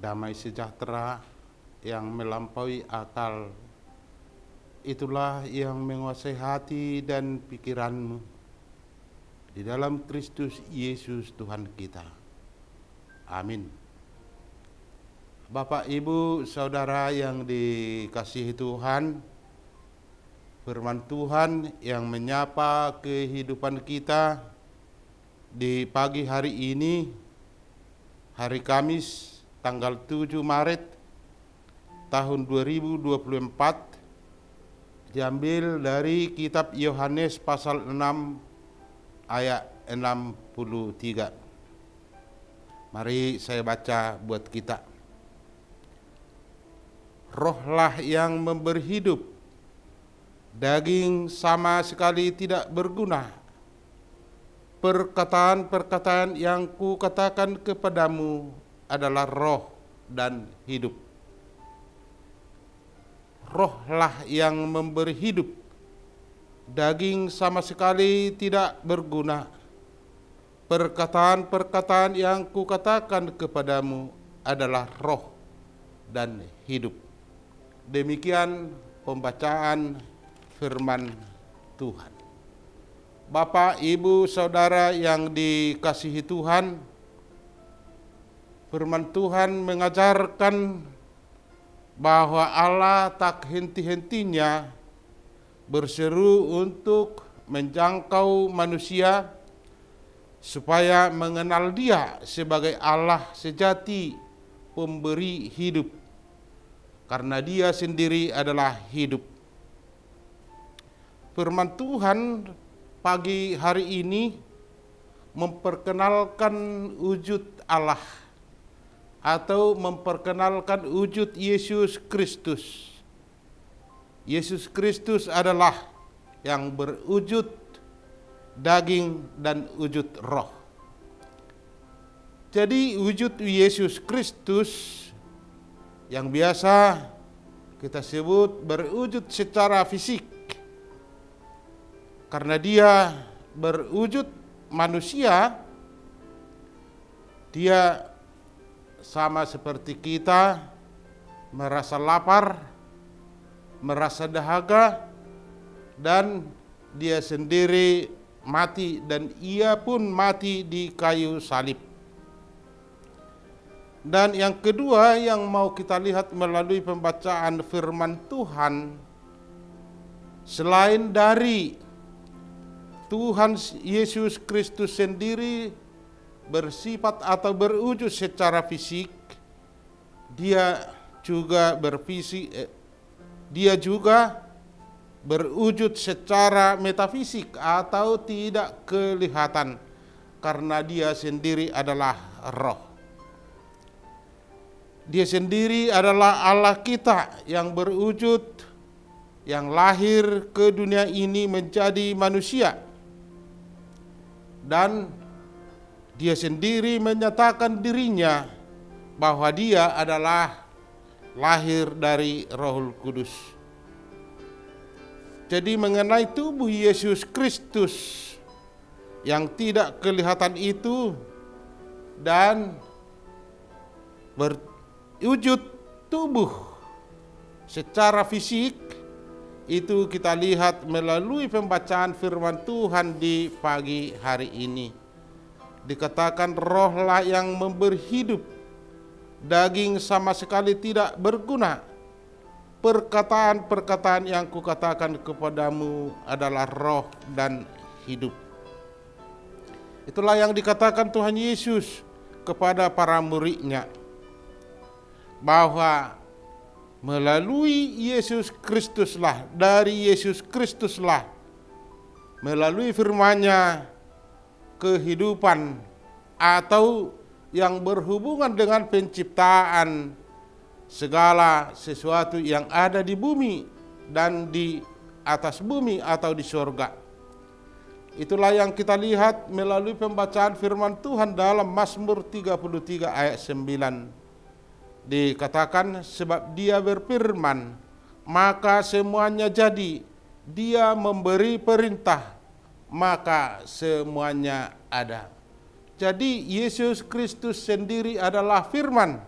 damai sejahtera yang melampaui akal. Itulah yang menguasai hati dan pikiranmu di dalam Kristus Yesus Tuhan kita. Amin. Bapak, Ibu, Saudara yang dikasihi Tuhan, firman Tuhan yang menyapa kehidupan kita di pagi hari ini, hari Kamis, tanggal 7 Maret tahun 2024, diambil dari kitab Yohanes pasal 6 ayat 63. Mari saya baca buat kita. Rohlah yang memberi hidup, daging sama sekali tidak berguna. Perkataan-perkataan yang kukatakan kepadamu adalah roh dan hidup. Rohlah yang memberi hidup, daging sama sekali tidak berguna. Perkataan-perkataan yang kukatakan kepadamu adalah roh dan hidup. Demikian pembacaan firman Tuhan. Bapak, Ibu, Saudara yang dikasihi Tuhan, firman Tuhan mengajarkan bahwa Allah tak henti-hentinya berseru untuk menjangkau manusia supaya mengenal Dia sebagai Allah sejati, pemberi hidup, karena Dia sendiri adalah hidup. Firman Tuhan pagi hari ini memperkenalkan wujud Allah atau memperkenalkan wujud Yesus Kristus. Yesus Kristus adalah yang berwujud daging dan wujud roh. Jadi wujud Yesus Kristus yang biasa kita sebut berwujud secara fisik, karena Dia berwujud manusia, Dia sama seperti kita, merasa lapar, merasa dahaga, dan Dia sendiri mati, dan Ia pun mati di kayu salib. Dan yang kedua yang mau kita lihat melalui pembacaan firman Tuhan, selain dari Tuhan Yesus Kristus sendiri bersifat atau berwujud secara fisik, Dia juga berwujud secara metafisik atau tidak kelihatan, karena Dia sendiri adalah roh. Dia sendiri adalah Allah kita yang berwujud, yang lahir ke dunia ini menjadi manusia. Dan Dia sendiri menyatakan dirinya bahwa Dia adalah lahir dari Roh Kudus. Jadi mengenai tubuh Yesus Kristus yang tidak kelihatan itu dan berwujud tubuh secara fisik, itu kita lihat melalui pembacaan firman Tuhan di pagi hari ini. Dikatakan rohlah yang memberi hidup, daging sama sekali tidak berguna. Perkataan-perkataan yang kukatakan kepadamu adalah roh dan hidup. Itulah yang dikatakan Tuhan Yesus kepada para murid-Nya, bahwa melalui Yesus Kristuslah, dari Yesus Kristuslah, melalui firman-Nya, kehidupan atau yang berhubungan dengan penciptaan segala sesuatu yang ada di bumi dan di atas bumi atau di surga. Itulah yang kita lihat melalui pembacaan firman Tuhan dalam Mazmur 33 ayat 9. Dikatakan, sebab Dia berfirman, maka semuanya jadi. Dia memberi perintah, maka semuanya ada. Jadi Yesus Kristus sendiri adalah firman,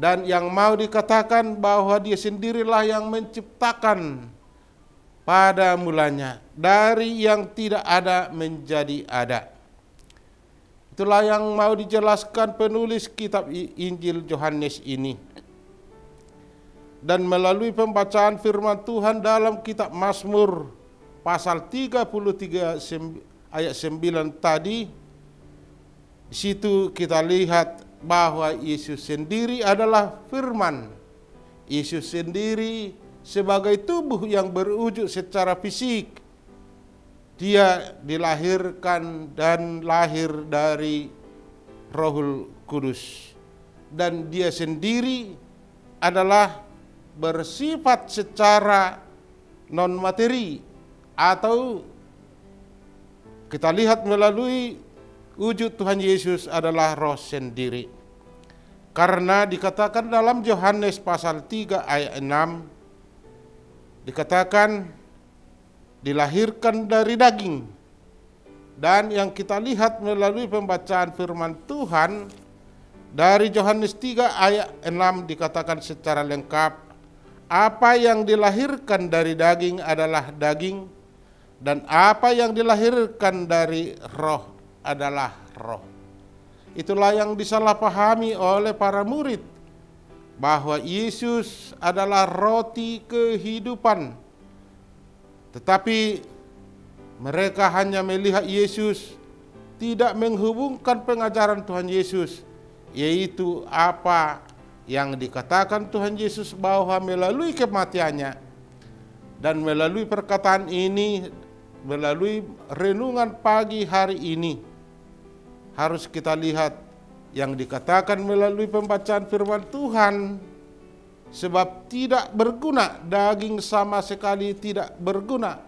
Dan yang mau dikatakan bahwa dia sendirilah yang menciptakan pada mulanya, dari yang tidak ada menjadi ada. Itulah yang mau dijelaskan penulis kitab Injil Yohanes ini. Dan melalui pembacaan firman Tuhan dalam kitab Mazmur pasal 33 ayat 9 tadi, di situ kita lihat bahwa Yesus sendiri adalah firman. Yesus sendiri sebagai tubuh yang berwujud secara fisik. Dia dilahirkan dan lahir dari Rohul Kudus. Dan dia sendiri adalah bersifat secara non-materi, atau kita lihat melalui wujud Tuhan Yesus adalah roh sendiri. Karena dikatakan dalam Yohanes pasal 3 ayat 6, dikatakan dilahirkan dari daging. Dan yang kita lihat melalui pembacaan firman Tuhan dari Yohanes 3 ayat 6 dikatakan secara lengkap, apa yang dilahirkan dari daging adalah daging, dan apa yang dilahirkan dari roh adalah roh. Itulah yang disalahpahami oleh para murid, bahwa Yesus adalah roti kehidupan. Tetapi mereka hanya melihat Yesus, tidak menghubungkan pengajaran Tuhan Yesus, yaitu apa yang dikatakan Tuhan Yesus bahwa melalui kematiannya dan melalui perkataan ini, melalui renungan pagi hari ini, harus kita lihat yang dikatakan melalui pembacaan firman Tuhan. Sebab tidak berguna, daging sama sekali tidak berguna.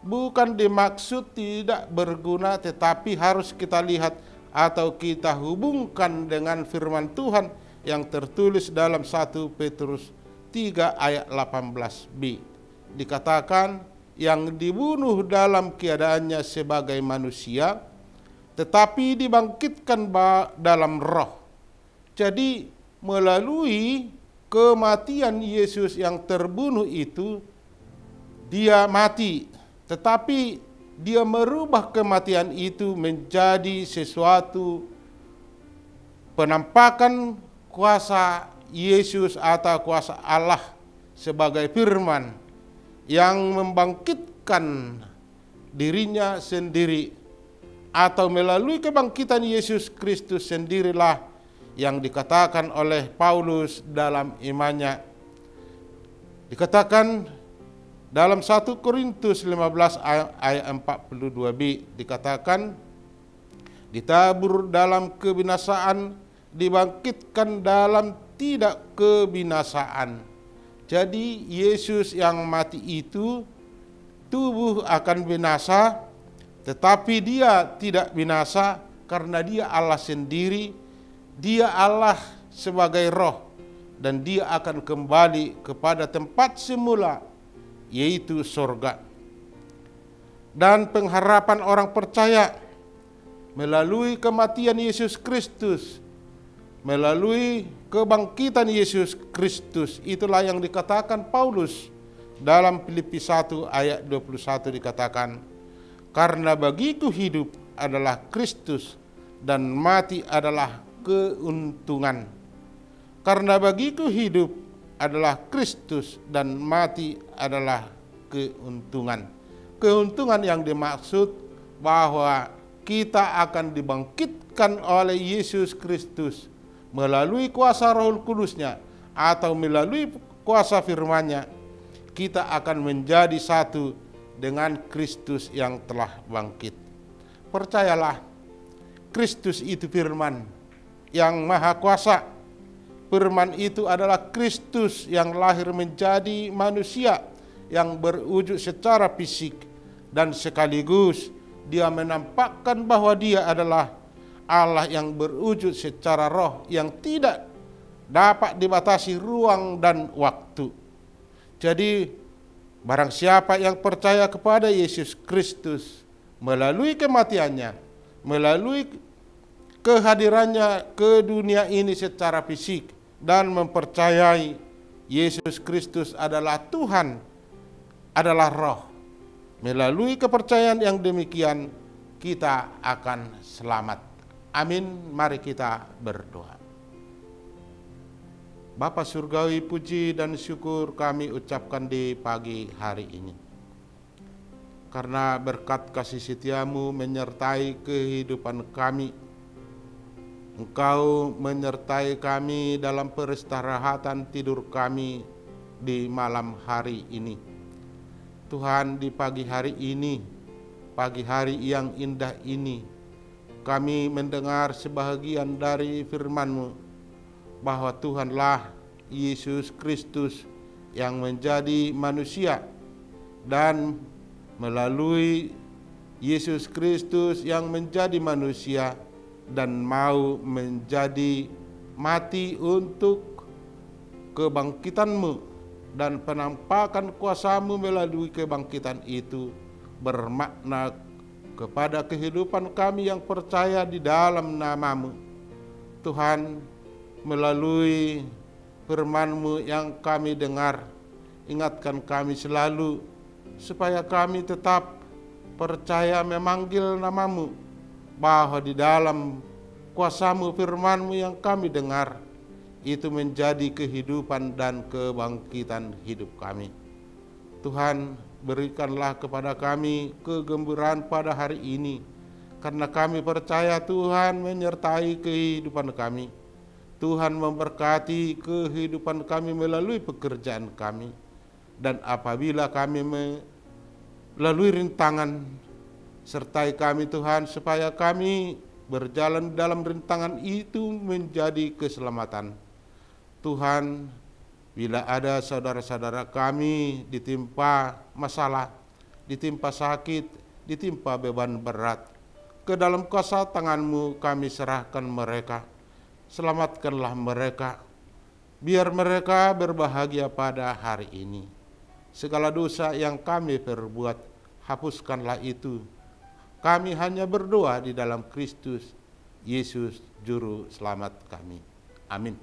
Bukan dimaksud tidak berguna, tetapi harus kita lihat atau kita hubungkan dengan firman Tuhan yang tertulis dalam 1 Petrus 3 ayat 18b. Dikatakan yang dibunuh dalam keadaannya sebagai manusia, tetapi dibangkitkan dalam roh. Jadi melalui kematian Yesus yang terbunuh itu, dia mati, tetapi dia merubah kematian itu menjadi sesuatu penampakan kuasa Yesus atau kuasa Allah sebagai firman yang membangkitkan dirinya sendiri, atau melalui kebangkitan Yesus Kristus sendirilah yang dikatakan oleh Paulus dalam imannya. Dikatakan dalam 1 Korintus 15 ayat 42b, dikatakan ditabur dalam kebinasaan, dibangkitkan dalam tidak kebinasaan. Jadi Yesus yang mati itu, tubuh akan binasa, tetapi dia tidak binasa karena dia Allah sendiri. Dia Allah sebagai roh, dan dia akan kembali kepada tempat semula, yaitu surga. Dan pengharapan orang percaya melalui kematian Yesus Kristus, melalui kebangkitan Yesus Kristus, itulah yang dikatakan Paulus dalam Filipi 1 ayat 21, dikatakan, karena bagiku hidup adalah Kristus dan mati adalah keuntungan. Karena bagiku hidup adalah Kristus dan mati adalah keuntungan. Keuntungan yang dimaksud bahwa kita akan dibangkitkan oleh Yesus Kristus melalui kuasa Roh Kudusnya atau melalui kuasa firman-Nya. Kita akan menjadi satu dengan Kristus yang telah bangkit. Percayalah, Kristus itu firman yang maha kuasa. Firman itu adalah Kristus yang lahir menjadi manusia, yang berwujud secara fisik, dan sekaligus dia menampakkan bahwa dia adalah Allah yang berwujud secara roh, yang tidak dapat dibatasi ruang dan waktu. Jadi barang siapa yang percaya kepada Yesus Kristus melalui kematiannya, melalui kehadirannya ke dunia ini secara fisik, dan mempercayai Yesus Kristus adalah Tuhan, adalah Roh. Melalui kepercayaan yang demikian, kita akan selamat. Amin. Mari kita berdoa. Bapa Surgawi, puji dan syukur kami ucapkan di pagi hari ini. Karena berkat kasih setiamu menyertai kehidupan kami. Engkau menyertai kami dalam peristirahatan tidur kami di malam hari ini. Tuhan, di pagi hari ini, pagi hari yang indah ini, kami mendengar sebahagian dari firman-Mu, bahwa Tuhanlah Yesus Kristus yang menjadi manusia, dan melalui Yesus Kristus yang menjadi manusia dan mau menjadi mati untuk kebangkitan-Mu, dan penampakan kuasa-Mu melalui kebangkitan itu bermakna kepada kehidupan kami yang percaya di dalam nama-Mu. Tuhan, melalui firman-Mu yang kami dengar, ingatkan kami selalu supaya kami tetap percaya memanggil nama-Mu, bahwa di dalam kuasa-Mu, firman-Mu yang kami dengar, itu menjadi kehidupan dan kebangkitan hidup kami. Tuhan, berikanlah kepada kami kegembiraan pada hari ini, karena kami percaya Tuhan menyertai kehidupan kami. Tuhan memberkati kehidupan kami melalui pekerjaan kami. Dan apabila kami melalui rintangan, sertai kami Tuhan, supaya kami berjalan dalam rintangan itu menjadi keselamatan. Tuhan, bila ada saudara-saudara kami ditimpa masalah, ditimpa sakit, ditimpa beban berat, ke dalam kuasa tangan-Mu kami serahkan mereka. Selamatkanlah mereka, biar mereka berbahagia pada hari ini. Segala dosa yang kami perbuat, hapuskanlah itu. Kami hanya berdoa di dalam Kristus Yesus Juru Selamat kami. Amin.